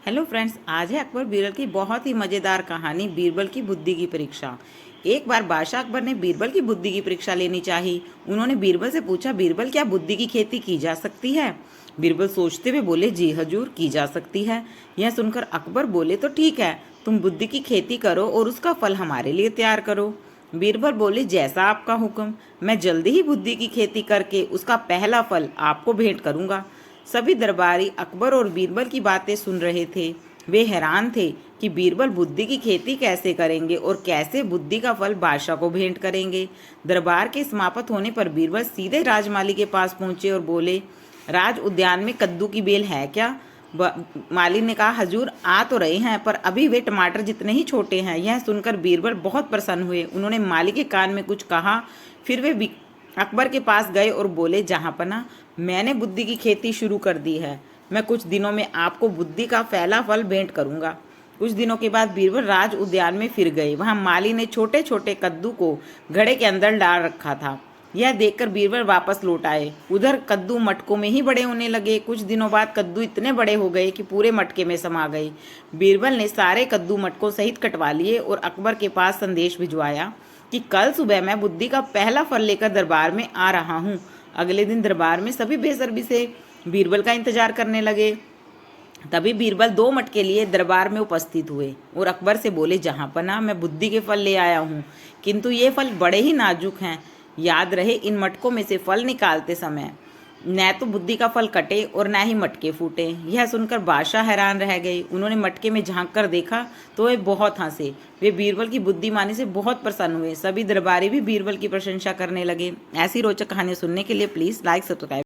Hello friends, आज है अकबर बीरबल की बहुत ही मज़ेदार कहानी बीरबल की बुद्धि की परीक्षा। एक बार बादशाह अकबर ने बीरबल की बुद्धि की परीक्षा लेनी चाही। उन्होंने बीरबल से पूछा, बीरबल क्या बुद्धि की खेती की जा सकती है? बीरबल सोचते हुए बोले, जी हजूर, की जा सकती है। यह सुनकर अकबर बोले, तो ठीक है, तुम बुद्धि की खेती करो और उसका फल हमारे लिए तैयार करो। बीरबल बोले, जैसा आपका हुक्म, मैं जल्दी ही बुद्धि की खेती करके उसका पहला फल आपको भेंट करूंगा। सभी दरबारी अकबर और बीरबल की बातें सुन रहे थे। वे हैरान थे कि बीरबल बुद्धि की खेती कैसे करेंगे और कैसे बुद्धि का फल बादशाह को भेंट करेंगे। दरबार के समाप्त होने पर बीरबल सीधे राजमाली के पास पहुंचे और बोले, राज उद्यान में कद्दू की बेल है क्या? माली ने कहा, हजूर, आ तो रहे हैं, पर अभी वे टमाटर जितने ही छोटे हैं। यह सुनकर बीरबल बहुत प्रसन्न हुए। उन्होंने माली के कान में कुछ कहा। फिर वे अकबर के पास गए और बोले, जहाँपना, मैंने बुद्धि की खेती शुरू कर दी है। मैं कुछ दिनों में आपको बुद्धि का पहला फल भेंट करूंगा। कुछ दिनों के बाद बीरबल राज उद्यान में फिर गए। वहां माली ने छोटे छोटे कद्दू को घड़े के अंदर डाल रखा था। यह देखकर बीरबल वापस लौट आए। उधर कद्दू मटकों में ही बड़े होने लगे। कुछ दिनों बाद कद्दू इतने बड़े हो गए कि पूरे मटके में समा गए। बीरबल ने सारे कद्दू मटकों सहित कटवा लिए और अकबर के पास संदेश भिजवाया कि कल सुबह मैं बुद्धि का पहला फल लेकर दरबार में आ रहा हूँ। अगले दिन दरबार में सभी बेसब्री से बीरबल का इंतजार करने लगे। तभी बीरबल 2 मटके लिए दरबार में उपस्थित हुए और अकबर से बोले, जहाँपना, मैं बुद्धि के फल ले आया हूँ, किंतु ये फल बड़े ही नाजुक हैं। याद रहे, इन मटकों में से फल निकालते समय न तो बुद्धि का फल कटे और न ही मटके फूटे। यह सुनकर बादशाह हैरान रह गए। उन्होंने मटके में झांक कर देखा तो वे बहुत हंसे। वे बीरबल की बुद्धिमानी से बहुत प्रसन्न हुए। सभी दरबारी भी बीरबल की प्रशंसा करने लगे। ऐसी रोचक कहानियां सुनने के लिए प्लीज़ लाइक सब्सक्राइब